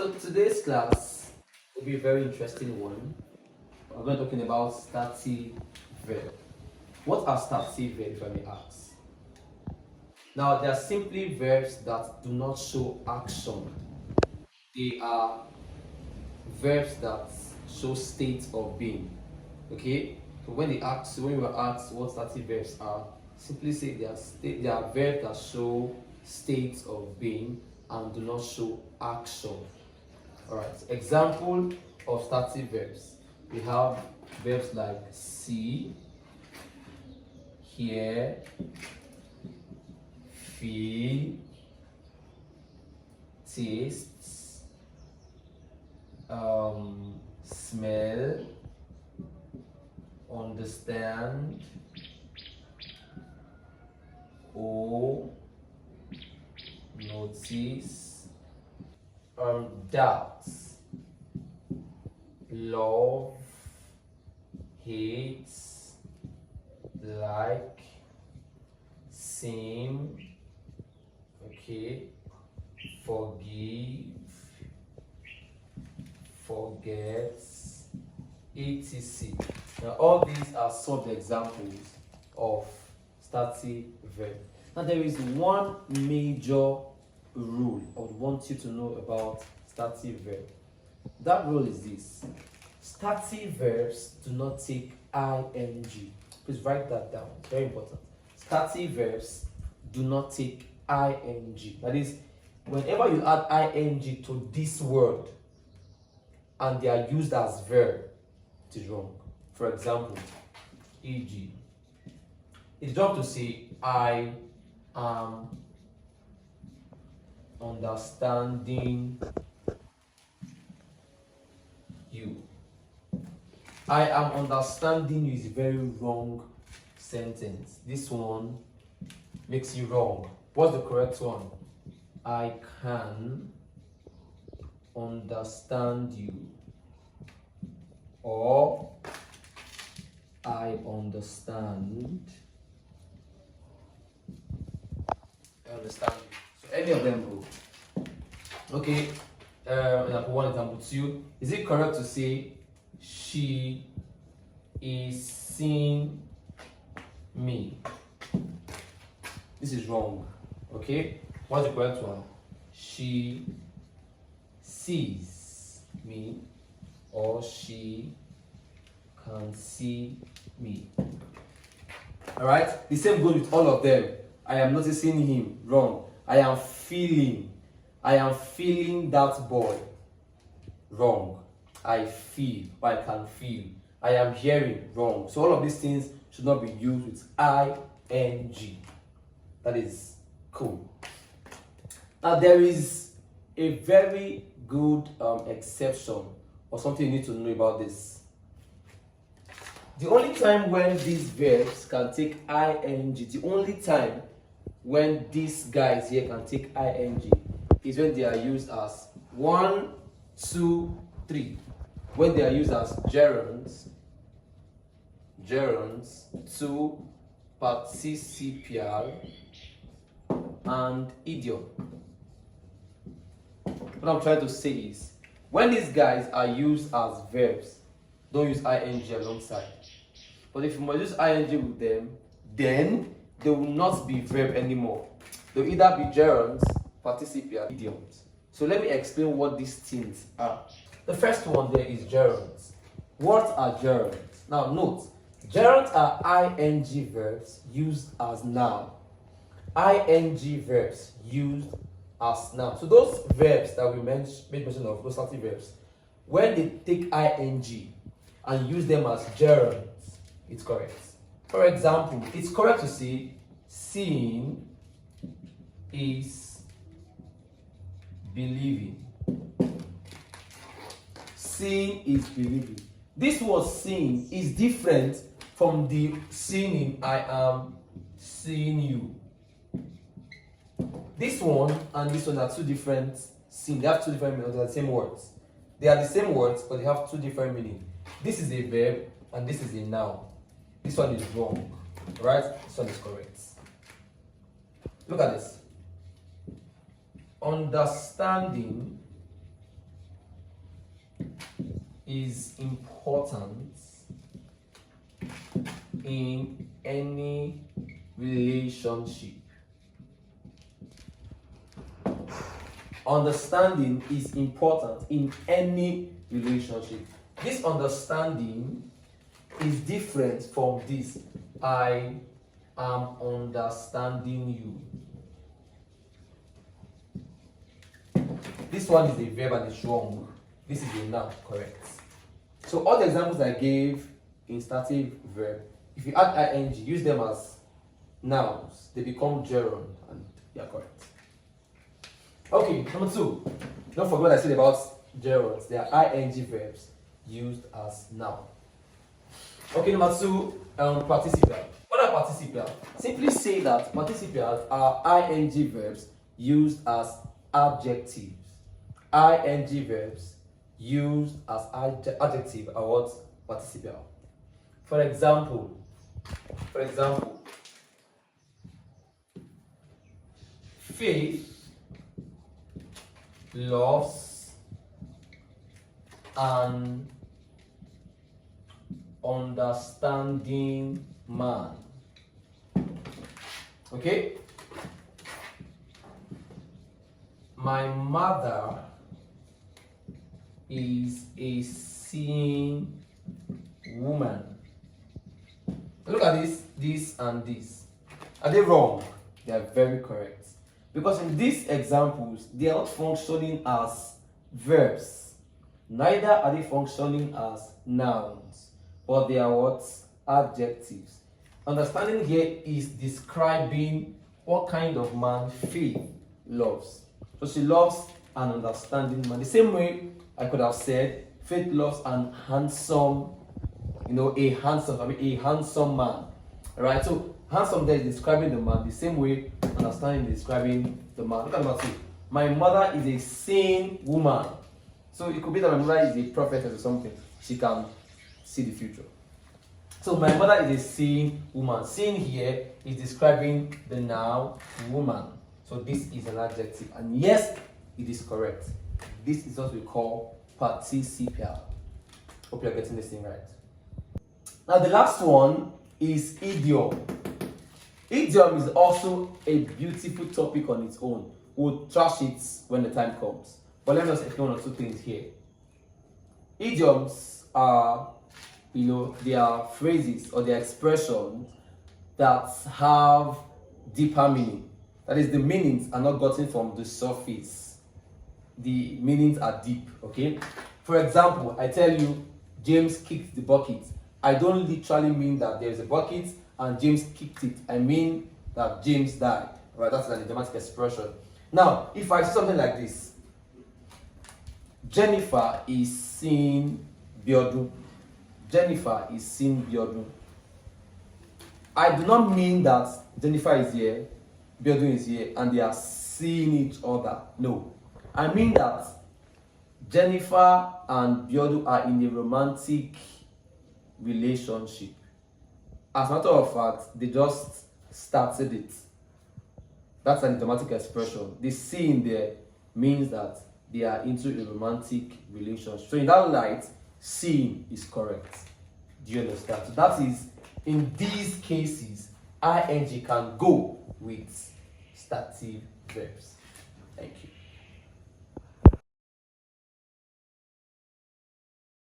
So today's class will be a very interesting one. We're going to be talking about stative verb. What are stative verbs, if I may ask? Now, they are simply verbs that do not show action. They are verbs that show state of being. Okay? So when you were asked what stative verbs are, simply say they are verbs that show states of being and do not show action. Alright, example of stative verbs. We have verbs like see, hear, feel, taste, smell, understand, or notice, doubt, love, hate, like, same, okay, forgive, forget, etc. Now all these are some of the examples of stative verb. Now there is one major rule I would want you to know about stative verb. That rule is this: stative verbs do not take ing. Please write that down. It's very important. Stative verbs do not take ing. That is, whenever you add ing to this word and they are used as verb, it is wrong. For example, e.g., it's wrong to say I am understanding you. I am understanding you is a very wrong sentence. This one makes you wrong. What's the correct one? I can understand you, or I understand. I understand you. So any of them go. Okay. Example 1, example 2. Is it correct to say she is seeing me? This is wrong. Okay. What's the correct one? She sees me, or she can see me. Alright? The same goes with all of them. I am noticing him. Wrong. I am feeling that boy. Wrong. I feel, or I can feel. I am hearing. Wrong. So all of these things should not be used with ing. That is cool. Now there is a very good exception, or something you need to know about this. The only time when these verbs can take ing, the only time when these guys here can take ing is when they are used as 1, 2, 3. When they are used as gerunds, 2, participial, and idiom. What I'm trying to say is, when these guys are used as verbs, don't use ing alongside. But if you must use ing with them, then they will not be verb anymore. They'll either be gerunds, participial, idioms. So let me explain what these things are. The first one there is gerunds. What are gerunds? Now note, gerunds are ing verbs used as noun. Ing verbs used as noun. So those verbs that we made mention of, those stative verbs, when they take ing and use them as gerunds, it's correct. For example, it's correct to say seeing is believing. Seeing is believing. This word seeing is different from the seeing I am seeing you. This one and this one are two different seeing. They have two different meanings. They are the same words. They are the same words, but they have two different meanings. This is a verb and this is a noun. This one is wrong, right? This one is correct. Look at this. Understanding is important in any relationship. Understanding is important in any relationship. This understanding is different from this. I am understanding you. This one is a verb and it's wrong. This is a noun, correct? So all the examples I gave in stative verb, if you add ing, use them as nouns, they become gerund and they are correct. Okay, number 2. Don't forget what I said about gerunds. They are ing verbs used as noun. Okay, number 2, participial. What are participial? Simply say that participials are ing verbs used as adjectives. Ing verbs used as adjective are what? Participial. For example, Faith loves an understanding man. Okay? My mother is a seeing woman. Look at this and this. Are they wrong? They are very correct. Because in these examples, they are not functioning as verbs. Neither are they functioning as nouns. But they are what? Adjectives. Understanding here is describing what kind of man Faith loves. So she loves an understanding man. The same way I could have said Faith loves an handsome, a handsome man. Alright, so handsome there is describing the man the same way understanding is describing the man. Look at number 2. My mother is a sane woman. So it could be that my mother is a prophetess or something. She can see the future. So my mother is a seeing woman. Seeing here is describing the noun woman. So this is an adjective. And yes, it is correct. This is what we call participial. Hope you're getting this thing right. Now the last one is idiom. Idiom is also a beautiful topic on its own. We'll trash it when the time comes. But let me just explain 1 or 2 things here. Idioms are, they are phrases or they are expressions that have deeper meaning. That is, the meanings are not gotten from the surface. The meanings are deep, okay? For example, I tell you, James kicked the bucket. I don't literally mean that there's a bucket and James kicked it. I mean that James died. Right? That's an idiomatic expression. Now, if I say something like this, Jennifer is seeing Biodun. Jennifer is seeing Biodun. I do not mean that Jennifer is here, Biodun is here, and they are seeing each other. No. I mean that Jennifer and Biodun are in a romantic relationship. As a matter of fact, they just started it. That's an idiomatic expression. The seeing there means that they are into a romantic relationship. So in that light, seeing is correct. Do you understand? So that is, in these cases, ing can go with stative verbs. Thank you.